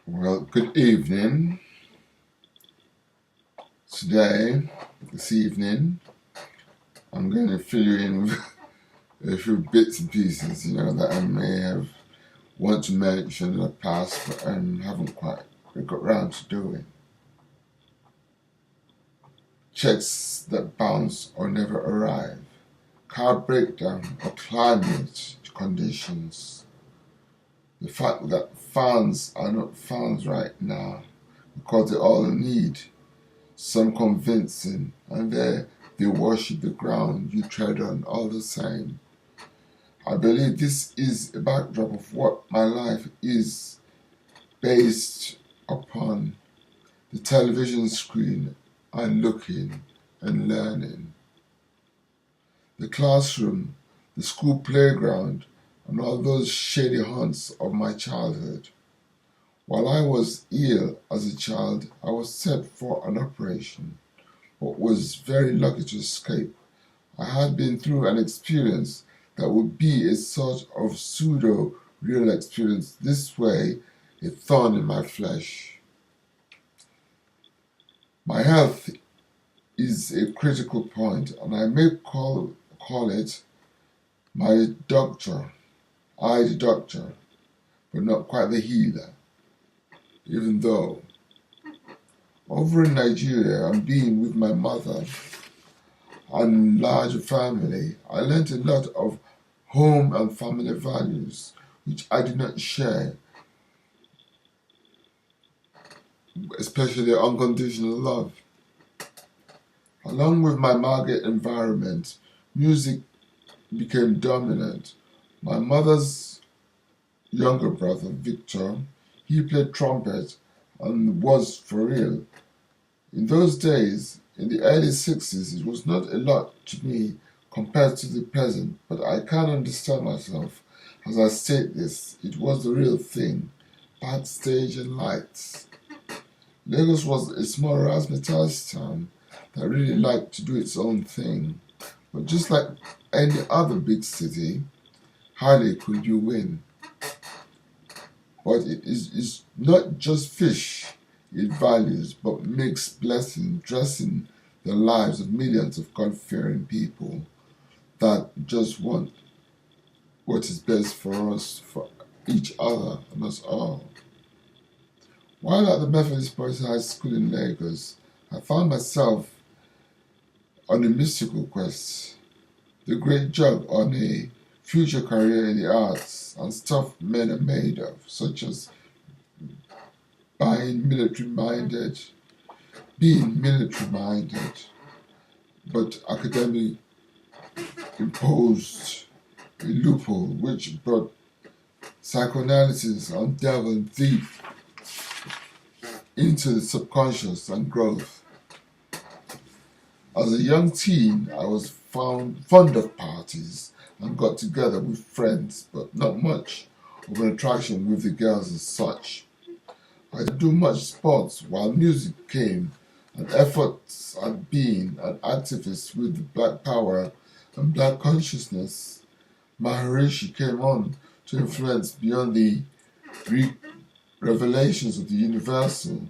Well, good evening. This evening, I'm going to fill you in with a few bits and pieces, that I may have want to mention in the past, but haven't quite got round to doing. Checks that bounce or never arrive, car breakdown or climate conditions. The fact that fans are not fans right now because they all need some convincing, and they worship the ground you tread on all the same. I believe this is a backdrop of what my life is based upon the television screen and looking and learning. The classroom, the school playground, and all those shady haunts of my childhood. While I was ill as a child, I was sent for an operation, but was very lucky to escape. I had been through an experience that would be a sort of pseudo-real experience, this way a thorn in my flesh. My health is a critical point, and I may call it my doctor, the doctor, but not quite the healer, even though over in Nigeria and being with my mother and larger family, I learnt a lot of home and family values which I did not share, especially unconditional love. Along with my Margaret environment, music became dominant. My mother's younger brother, Victor, he played trumpet and was for real. In those days, in the early 60s, it was not a lot to me compared to the present, but I can't understand myself as I state this. It was the real thing, backstage and lights. Lagos was a small razzmatazz town that really liked to do its own thing, but just like any other big city, hardly could you win. But it is not just fish it values, but makes blessing dressing the lives of millions of God-fearing people that just want what is best for us, for each other, and us all. While at the Methodist Boys High School in Lagos, I found myself on a mystical quest, the great jug on a future career in the arts and stuff men are made of, such as being military-minded, but academic imposed a loophole which brought psychoanalysis and delved deep into the subconscious and growth. As a young teen, I was fond of parties and got together with friends, but not much of an attraction with the girls as such. I didn't do much sports while music came, and efforts at being an activist with the Black Power and Black consciousness. Maharishi came on to influence beyond the Greek revelations of the universal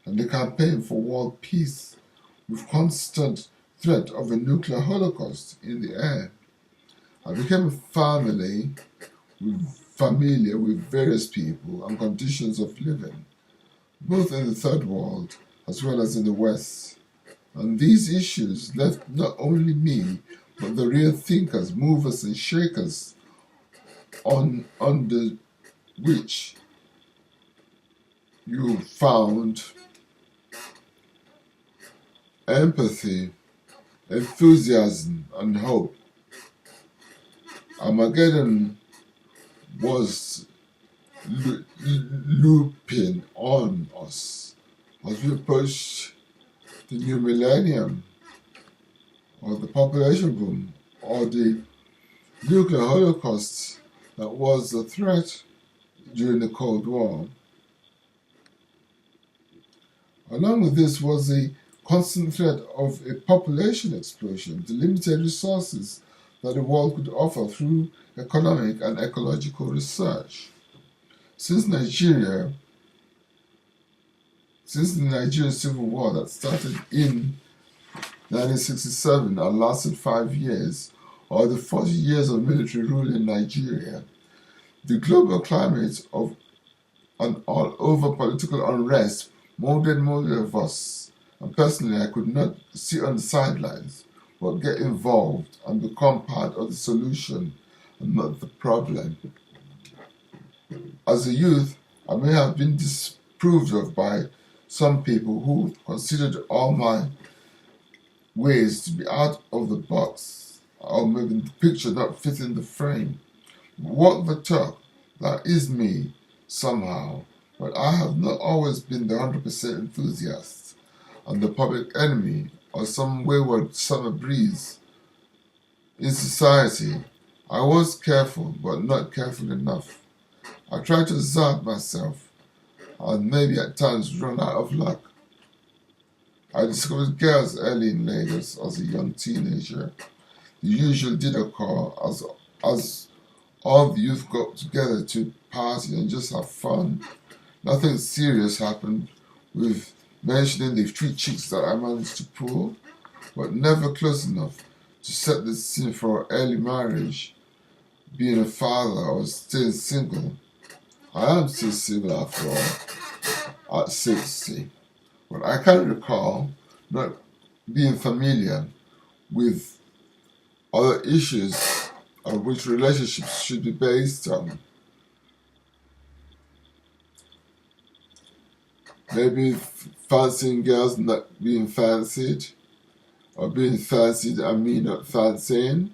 and the campaign for world peace with constant threat of a nuclear holocaust in the air. I became familiar with various people and conditions of living, both in the third world as well as in the West. And these issues left not only me, but the real thinkers, movers and shakers under which you found empathy, enthusiasm, and hope. Armageddon was looping on us as we approach the new millennium, or the population boom, or the nuclear holocaust that was a threat during the Cold War. Along with this was the constant threat of a population explosion, the limited resources that the world could offer through economic and ecological research. Since Nigeria Since the Nigerian Civil War that started in 1967 and lasted 5 years, or the 40 years of military rule in Nigeria, the global climate of an all-over political unrest molded most of us, and personally I could not sit on the sidelines, but get involved and become part of the solution and not the problem. As a youth, I may have been disapproved of by some people who considered all my ways to be out of the box, or maybe the picture not fitting the frame. Walk the talk, that is me, somehow, but I have not always been the 100% enthusiast and the public enemy or some wayward summer breeze. In society, I was careful, but not careful enough. I tried to exert myself, and maybe at times run out of luck. I discovered girls early in Lagos as a young teenager. The usual dinner call as all the youth got together to party and just have fun. Nothing serious happened with mentioning the 3 chicks that I managed to pull, but never close enough to set the scene for early marriage, being a father or staying single. I am still single after all, at 60, but I can recall not being familiar with other issues of which relationships should be based on. Maybe fancying girls not being fancied, or being fancied and me not fancying,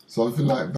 something like that.